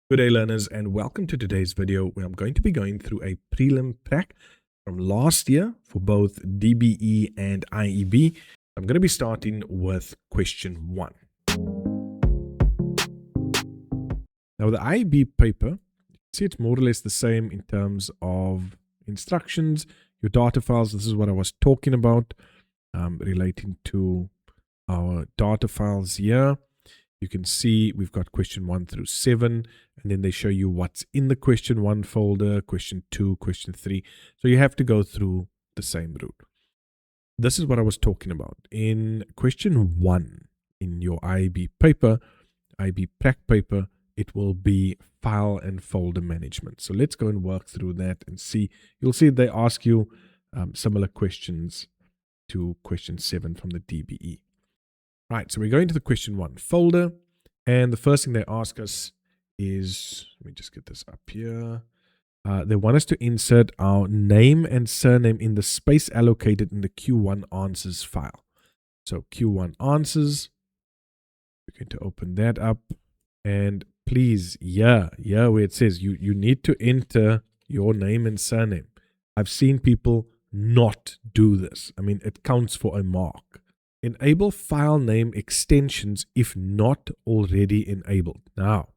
Good day, learners, and welcome to today's video where I'm going to be going through a prelim prac from last year for both DBE and IEB. I'm going to be starting with question 1. Now, the IEB paper, you see it's more or less the same in terms of instructions, your data files. This is what I was talking about relating to our data files here. You can see we've got question 1 through 7, and then they show you what's in the question 1 folder, question 2, question 3. So you have to go through the same route. This is what I was talking about. In question 1 in your IEB paper, IEB prac paper, it will be file and folder management. So let's go and work through that and see. You'll see they ask you similar questions to question 7 from the DBE. Right, so we're going to the question 1 folder, and the first thing they ask us is, let me just get this up here. They want us to insert our name and surname in the space allocated in the Q1 answers file. So Q1 answers, we're going to open that up, and please, where it says you need to enter your name and surname. I've seen people not do this. I mean, it counts for a mark. Enable file name extensions if not already enabled. Now,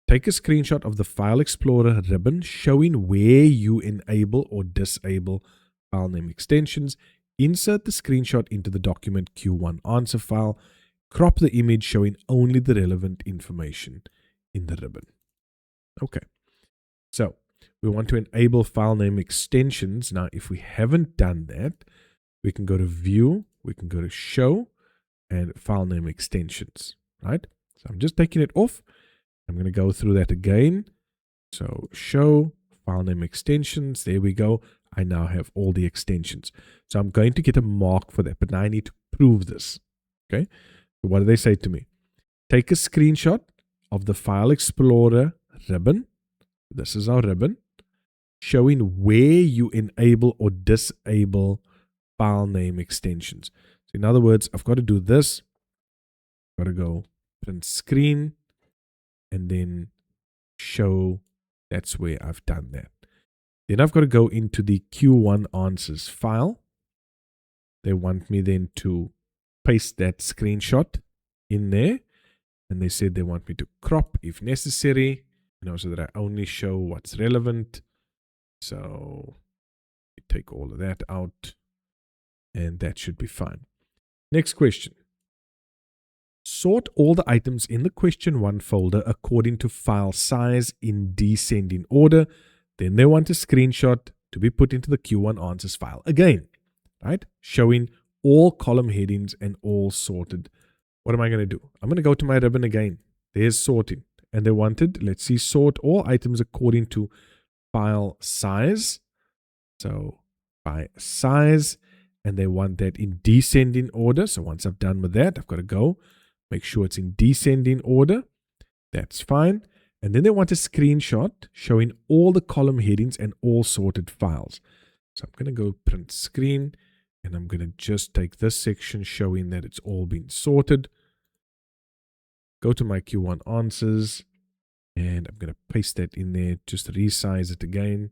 take a screenshot of the File Explorer ribbon showing where you enable or disable file name extensions. Insert the screenshot into the document Q1 answer file. Crop the image showing only the relevant information in the ribbon. Okay, so we want to enable file name extensions. Now, if we haven't done that, we can go to View. We can go to Show and File Name Extensions, right? So I'm just taking it off. I'm going to go through that again. So Show, File Name Extensions. There we go. I now have all the extensions. So I'm going to get a mark for that, but now I need to prove this. Okay. So what do they say to me? Take a screenshot of the File Explorer ribbon. This is our ribbon, showing where you enable or disable file name extensions. So in other words, I've got to do this. I've got to go print screen and then show. That's where I've done that. Then I've got to go into the Q1 answers file. They want me then to paste that screenshot in there. And they said they want me to crop if necessary, so that I only show what's relevant. So take all of that out. And that should be fine. Next question. Sort all the items in the question 1 folder according to file size in descending order. Then they want a screenshot to be put into the Q1 answers file. Again, right? Showing all column headings and all sorted. What am I going to do? I'm going to go to my ribbon again. There's sorting. And they wanted, let's see, sort all items according to file size. So by size. And they want that in descending order. So once I've done with that, I've got to go make sure it's in descending order. That's fine. And then they want a screenshot showing all the column headings and all sorted files. So I'm going to go print screen, and I'm going to just take this section showing that it's all been sorted. Go to my Q1 answers, and I'm going to paste that in there, just resize it again.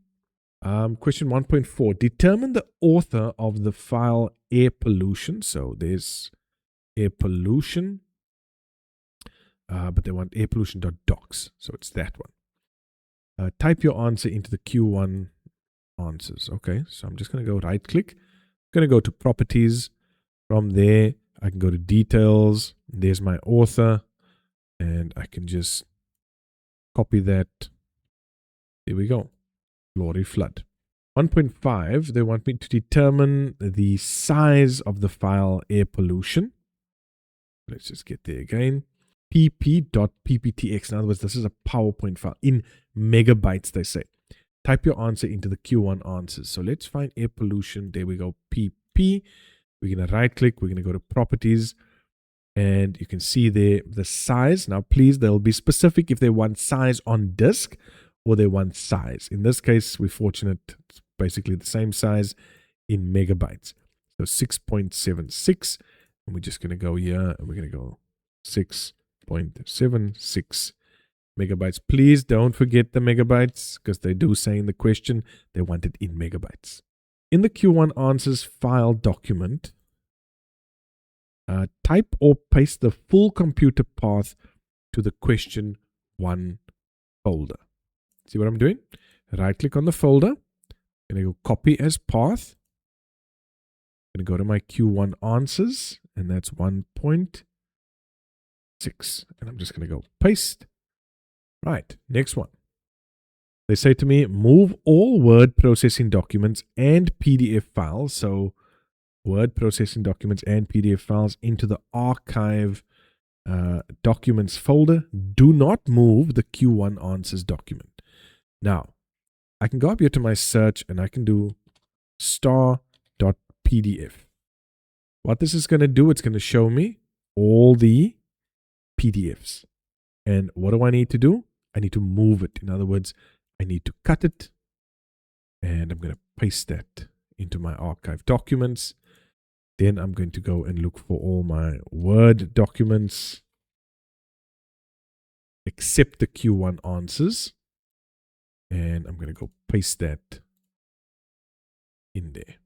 Question 1.4, determine the author of the file air pollution. So there's air pollution, but they want air pollution.docs. So it's that one. Type your answer into the Q1 answers. Okay, so I'm just going to go right click. I'm going to go to properties. From there, I can go to details. There's my author, and I can just copy that. There we go. Glory flood. 1.5, they want me to determine the size of the file air pollution. Let's just get there again. pp.pptx. In other words, this is a PowerPoint file in megabytes, they say. Type your answer into the Q1 answers. So let's find air pollution. There we go. pp. We're going to right click. We're going to go to properties. And you can see there the size. Now, please, they'll be specific if they want size on disk or they want size. In this case, we're fortunate, it's basically the same size in megabytes. So 6.76, and we're just going to go here, and we're going to go 6.76 Megabytes. Please don't forget the megabytes, because they do say in the question they want it in megabytes. In the Q1 answers file document, type or paste the full computer path to the question 1 folder. See what I'm doing? Right click on the folder. I'm going to go copy as path. I'm going to go to my Q1 answers, and that's 1.6. And I'm just going to go paste. Right, next one. They say to me, move all word processing documents and PDF files. So word processing documents and PDF files into the archive documents folder. Do not move the Q1 answers document. Now, I can go up here to my search and I can do star.pdf. What this is going to do, it's going to show me all the PDFs. And what do I need to do? I need to move it. In other words, I need to cut it. And I'm going to paste that into my archive documents. Then I'm going to go and look for all my Word documents, except the Q1 answers. And I'm going to go paste that in there.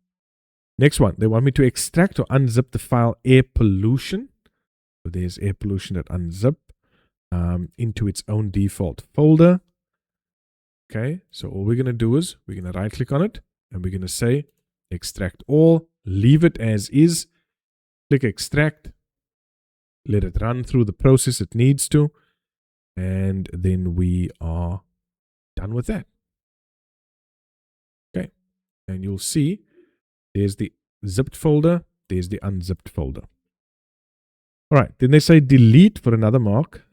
Next one, they want me to extract or unzip the file air pollution. So there's air pollution.unzip into its own default folder. Okay, so all we're going to do is we're going to right click on it and we're going to say extract all, leave it as is, click extract, let it run through the process it needs to, and then we are done with that. Okay, and you'll see there's the zipped folder, there's the unzipped folder. All right, then they say delete for another mark.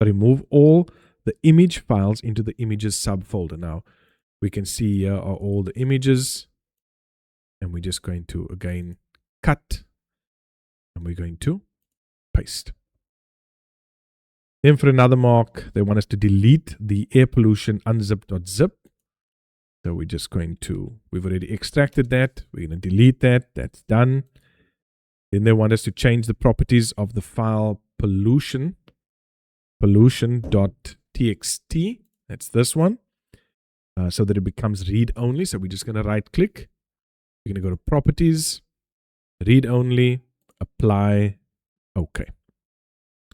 Remove all the image files into the images subfolder. Now, we can see here are all the images, and we're just going to, again, cut, and we're going to paste. Then for another mark, they want us to delete the air pollution unzip.zip. So we're just going to, we've already extracted that. We're going to delete that. That's done. Then they want us to change the properties of the file pollution.txt. That's this one. So that it becomes read only. So we're just going to right click. We're going to go to properties, read only, apply, OK.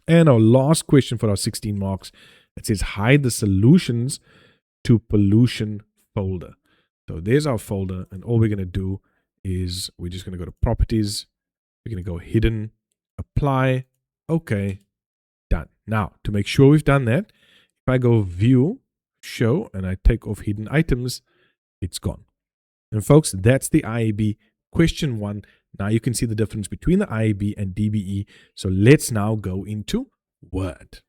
And our last question for our 16 marks, it says hide the solutions to pollution folder. So there's our folder, and all we're going to do is we're just going to go to properties. We're going to go hidden, apply, OK, done. Now, to make sure we've done that, if I go view, show, and I take off hidden items, it's gone. And folks, that's the IEB question 1. Now you can see the difference between the IEB and DBE. So let's now go into Word.